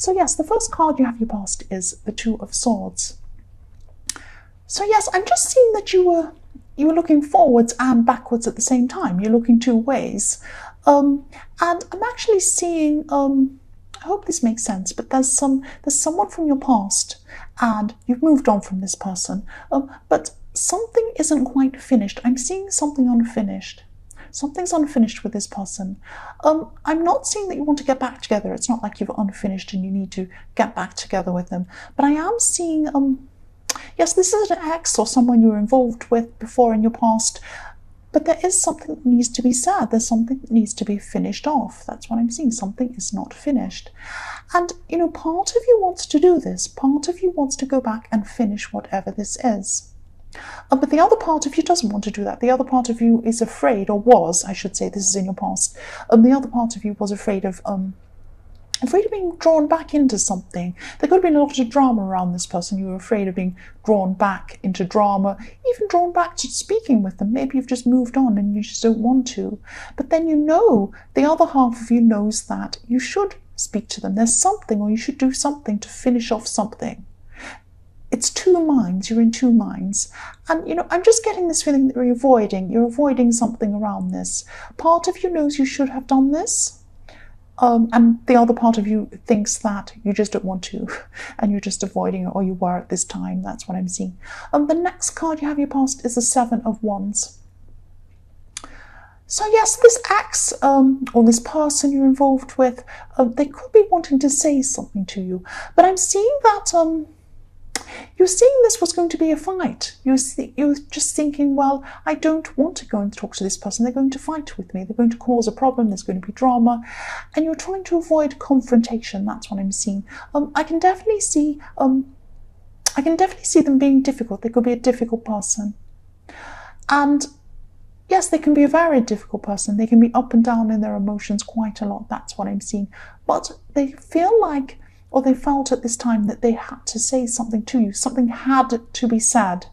So yes, the first card you have your past is the Two of Swords. So yes, I'm just seeing that you were looking forwards and backwards at the same time. You're looking two ways. And I'm actually seeing, I hope this makes sense, but there's someone from your past and you've moved on from this person, but something isn't quite finished. I'm seeing something unfinished. Something's unfinished with this person. I'm not saying that you want to get back together. It's not like you're unfinished and you need to get back together with them. But I am seeing, yes, this is an ex or someone you were involved with before in your past. But there is something that needs to be said. There's something that needs to be finished off. That's what I'm seeing. Something is not finished. And, part of you wants to do this. Part of you wants to go back and finish whatever this is. But the other part of you doesn't want to do that. The other part of you is afraid, or was, I should say, this is in your past. The other part of you was afraid of being drawn back into something. There could have been a lot of drama around this person. You were afraid of being drawn back into drama, even drawn back to speaking with them. Maybe you've just moved on and you just don't want to. But then the other half of you knows that you should speak to them. There's something, or you should do something to finish off something. It's two minds. You're in two minds. And, I'm just getting this feeling that you're avoiding something around this. Part of you knows you should have done this. And the other part of you thinks that you just don't want to, and you're just avoiding it, or you were at this time. That's what I'm seeing. The next card you have your past is the Seven of Wands. So yes, this ex or this person you're involved with, they could be wanting to say something to you. But I'm seeing that you're seeing this was going to be a fight. You're just thinking, well, I don't want to go and talk to this person. They're going to fight with me. They're going to cause a problem. There's going to be drama. And you're trying to avoid confrontation. That's what I'm seeing. I can definitely see them being difficult. They could be a difficult person. And yes, they can be a very difficult person. They can be up and down in their emotions quite a lot. That's what I'm seeing. But they feel like, or they felt at this time, that they had to say something to you. Something had to be said.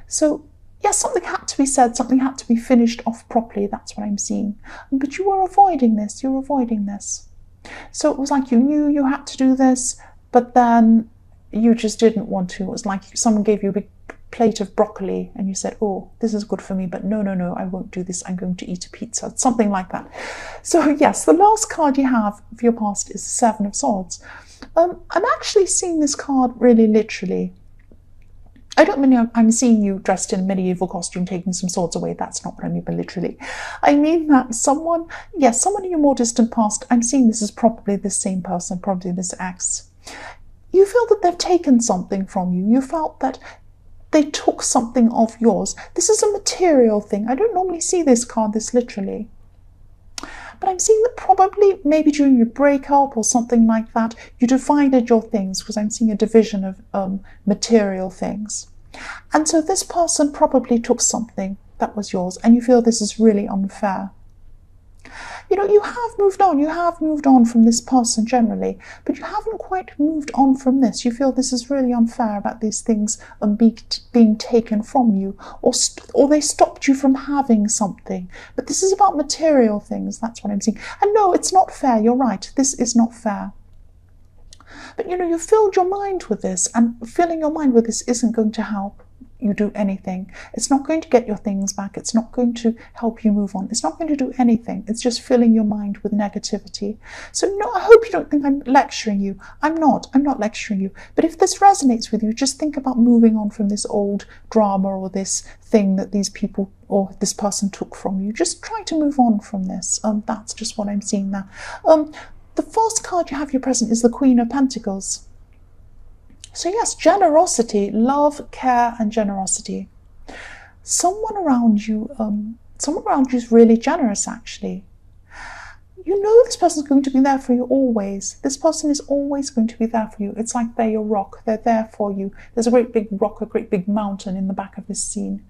So, yes, something had to be said. Something had to be finished off properly. That's what I'm seeing. But you were avoiding this. You're avoiding this. So it was like you knew you had to do this, but then you just didn't want to. It was like someone gave you a big plate of broccoli and you said, oh, this is good for me, but no, I won't do this. I'm going to eat a pizza. Something like that. So yes, the last card you have of your past is the Seven of Swords. I'm actually seeing this card really literally. I don't mean I'm seeing you dressed in a medieval costume taking some swords away. That's not what I mean by literally. I mean that someone in your more distant past, I'm seeing this is probably the same person, probably this ex. You feel that they've taken something from you. You felt that they took something of yours. This is a material thing. I don't normally see this card this literally. But I'm seeing that probably maybe during your breakup or something like that, you divided your things, because I'm seeing a division of material things. And so this person probably took something that was yours, and you feel this is really unfair. You have moved on from this person generally, but you haven't quite moved on from this. You feel this is really unfair about these things being taken from you, or they stopped you from having something. But this is about material things. That's what I'm seeing. And no, it's not fair. You're right. This is not fair. But you filled your mind with this, and filling your mind with this isn't going to help you do anything. It's not going to get your things back. It's not going to help you move on. It's not going to do anything. It's just filling your mind with negativity. So I hope you don't think I'm lecturing you. I'm not lecturing you. But if this resonates with you, just think about moving on from this old drama or this thing that these people or this person took from you. Just try to move on from this. That's just what I'm seeing now. The first card you have your present is the Queen of Pentacles. So yes, generosity, love, care, and generosity. Someone around you is really generous, actually. This person's going to be there for you always. This person is always going to be there for you. It's like they're your rock. They're there for you. There's a great big rock, a great big mountain in the back of this scene.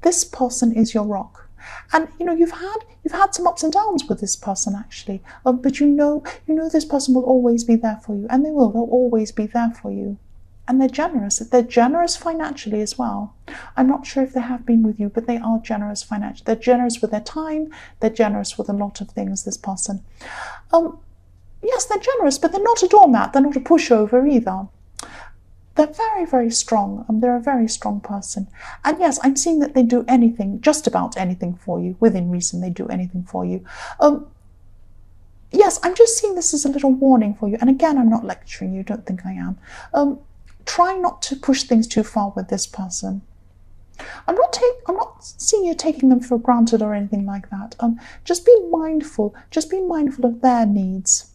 This person is your rock. And you've had some ups and downs with this person, actually. But this person will always be there for you, and they'll always be there for you. And they're generous. They're generous financially as well. I'm not sure if they have been with you, but they are generous financially. They're generous with their time. They're generous with a lot of things, this person. yes, they're generous, but they're not a doormat. They're not a pushover either. They're very, very strong. They're a very strong person. And yes, I'm seeing that they do anything, just about anything for you. Within reason, they do anything for you. Yes, I'm just seeing this as a little warning for you. And again, I'm not lecturing you. Don't think I am. Try not to push things too far with this person. I'm not seeing you taking them for granted or anything like that. Just be mindful. Just be mindful of their needs.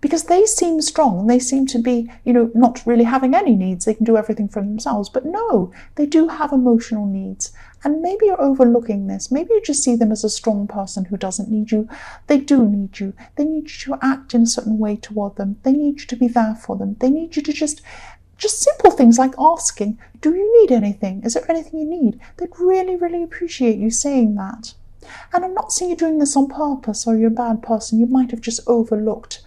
Because they seem strong and they seem to be, not really having any needs. They can do everything for themselves. But no, they do have emotional needs. And maybe you're overlooking this. Maybe you just see them as a strong person who doesn't need you. They do need you. They need you to act in a certain way toward them. They need you to be there for them. They need you to just simple things like asking, do you need anything? Is there anything you need? They'd really, really appreciate you saying that. And I'm not saying you're doing this on purpose or you're a bad person. You might have just overlooked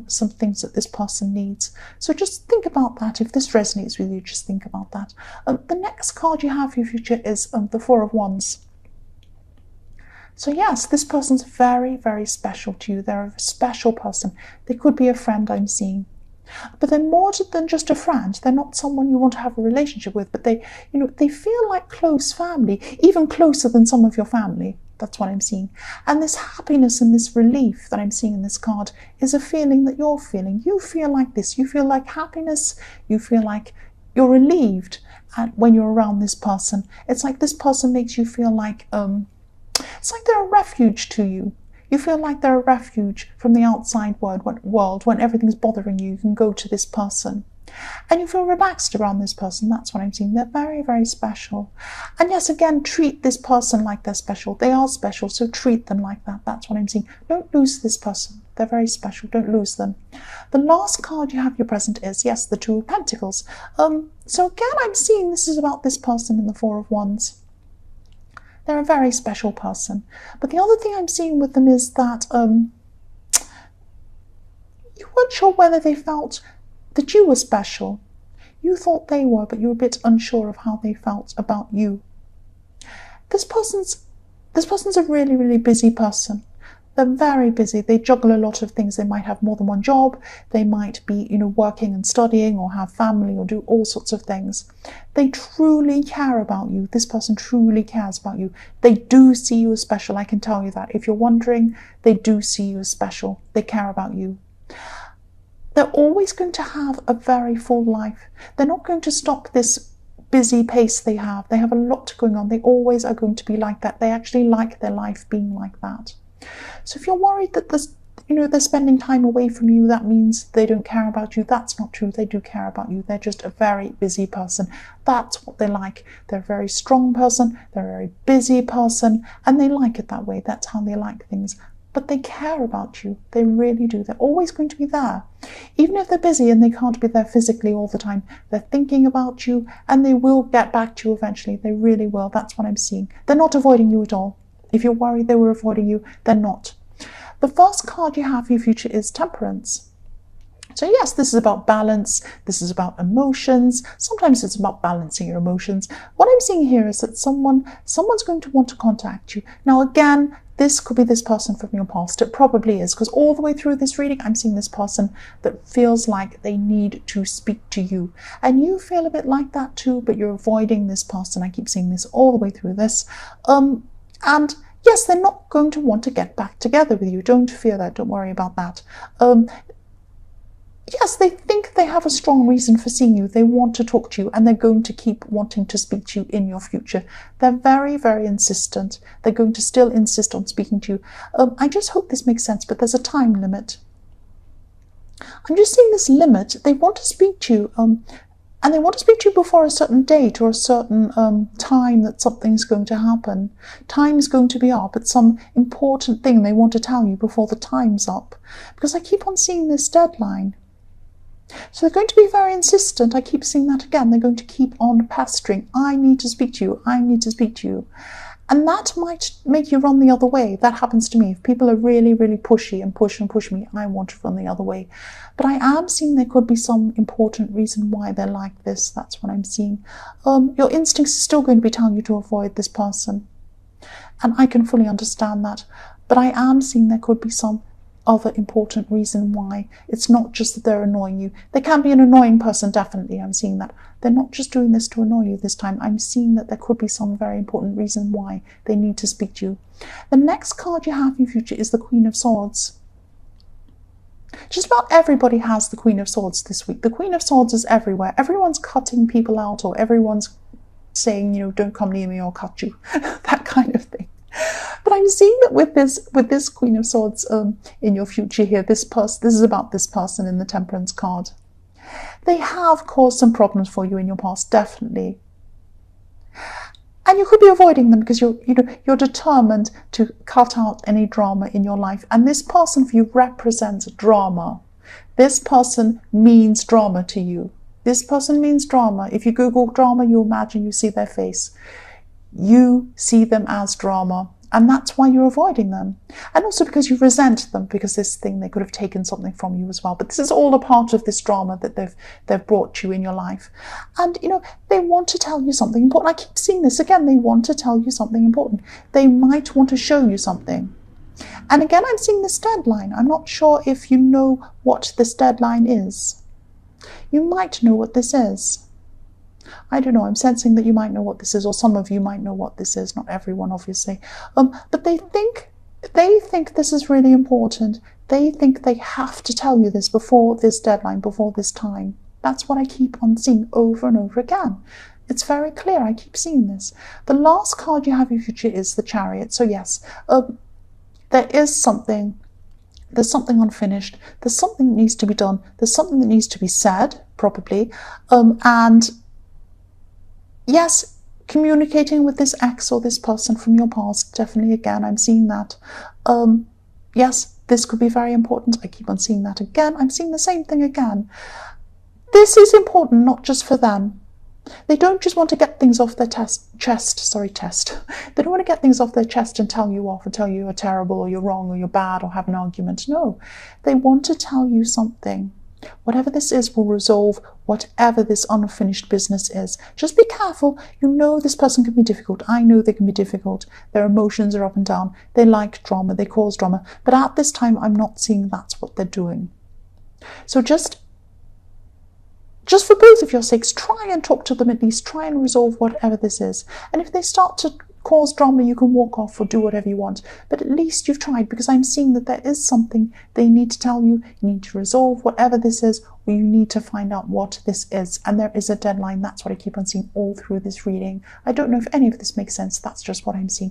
some things that this person needs. So just think about that. If this resonates with you, just think about that. The next card you have for your future is the Four of Wands. So yes, this person's very, very special to you. They're a special person. They could be a friend I'm seeing. But they're more than just a friend. They're not someone you want to have a relationship with, but they feel like close family, even closer than some of your family. That's what I'm seeing. And this happiness and this relief that I'm seeing in this card is a feeling that you're feeling. You feel like this. You feel like happiness. You feel like you're relieved when you're around this person. It's like this person makes you feel like, it's like they're a refuge to you. You feel like they're a refuge from the outside world. When everything's bothering you, you can go to this person. And you feel relaxed around this person. That's what I'm seeing. They're very, very special. And yes, again, treat this person like they're special. They are special, so treat them like that. That's what I'm seeing. Don't lose this person. They're very special. Don't lose them. The last card you have your present is, yes, the Two of Pentacles. So again, I'm seeing this is about this person in the Four of Wands. They're a very special person. But the other thing I'm seeing with them is that you weren't sure whether they felt that you were special. You thought they were, but you were a bit unsure of how they felt about you. This person's a really, really busy person. They're very busy. They juggle a lot of things. They might have more than one job. They might be, working and studying or have family or do all sorts of things. They truly care about you. This person truly cares about you. They do see you as special. I can tell you that. If you're wondering, they do see you as special. They care about you. They're always going to have a very full life. They're not going to stop this busy pace they have. They have a lot going on. They always are going to be like that. They actually like their life being like that. So if you're worried that they're spending time away from you, that means they don't care about you. That's not true. They do care about you. They're just a very busy person. That's what they like. They're a very strong person. They're a very busy person, and they like it that way. That's how they like things. But they care about you. They really do. They're always going to be there. Even if they're busy and they can't be there physically all the time, they're thinking about you and they will get back to you eventually. They really will. That's what I'm seeing. They're not avoiding you at all. If you're worried they were avoiding you, they're not. The first card you have for your future is Temperance. So yes, this is about balance. This is about emotions. Sometimes it's about balancing your emotions. What I'm seeing here is that someone's going to want to contact you. Now again, this could be this person from your past. It probably is, because all the way through this reading, I'm seeing this person that feels like they need to speak to you. And you feel a bit like that too, but you're avoiding this person. I keep seeing this all the way through this. And yes, they're not going to want to get back together with you. Don't fear that. Don't worry about that. Yes, they think they have a strong reason for seeing you. They want to talk to you, and they're going to keep wanting to speak to you in your future. They're very, very insistent. They're going to still insist on speaking to you. I just hope this makes sense, but there's a time limit. I'm just seeing this limit. They want to speak to you, and they want to speak to you before a certain date or a certain time that something's going to happen. Time's going to be up. It's some important thing they want to tell you before the time's up. Because I keep on seeing this deadline. So they're going to be very insistent. I keep seeing that again. They're going to keep on pestering. I need to speak to you. I need to speak to you. And that might make you run the other way. That happens to me. If people are really, really pushy and push me, I want to run the other way. But I am seeing there could be some important reason why they're like this. That's what I'm seeing. Your instincts are still going to be telling you to avoid this person. And I can fully understand that. But I am seeing there could be some other important reason why. It's not just that they're annoying you. They can be an annoying person, definitely. I'm seeing that. They're not just doing this to annoy you this time. I'm seeing that there could be some very important reason why they need to speak to you. The next card you have in your future is the Queen of Swords. Just about everybody has the Queen of Swords this week. The Queen of Swords is everywhere. Everyone's cutting people out, or everyone's saying, you know, don't come near me or I'll cut you. That kind of thing. But I'm seeing that with this Queen of Swords in your future here, this is about this person in the Temperance card. They have caused some problems for you in your past, definitely. And you could be avoiding them because you're determined to cut out any drama in your life. And this person for you represents drama. This person means drama to you. This person means drama. If you Google drama, you imagine you see their face. You see them as drama. And that's why you're avoiding them. And also because you resent them, because this thing, they could have taken something from you as well. But this is all a part of this drama that they've brought you in your life. And, you know, they want to tell you something important. I keep seeing this again. They want to tell you something important. They might want to show you something. And again, I'm seeing this deadline. I'm not sure if you know what this deadline is. You might know what this is. I don't know, I'm sensing that you might know what this is, or some of you might know what this is, not everyone obviously. But they think this is really important. They think they have to tell you this before this deadline, before this time. That's what I keep on seeing over and over again. It's very clear, I keep seeing this. The last card you have in your future is the Chariot. So yes, there is something. There's something unfinished. There's something that needs to be done. There's something that needs to be said, probably. And yes, communicating with this ex or this person from your past, definitely, again, I'm seeing that. Yes, this could be very important. I keep on seeing that again. I'm seeing the same thing again. This is important, not just for them. They don't just want to get things off their chest. They don't want to get things off their chest and tell you off and tell you you're terrible or you're wrong or you're bad or have an argument. No, they want to tell you something. Whatever this is will resolve whatever this unfinished business is. Just be careful. You know this person can be difficult. I know they can be difficult. Their emotions are up and down. They like drama. They cause drama. But at this time, I'm not seeing that's what they're doing. So just for both of your sakes, try and talk to them at least. Try and resolve whatever this is. And if they start to cause drama, you can walk off or do whatever you want. But at least you've tried, because I'm seeing that there is something they need to tell you. You need to resolve whatever this is, or you need to find out what this is. And there is a deadline. That's what I keep on seeing all through this reading. I don't know if any of this makes sense. That's just what I'm seeing.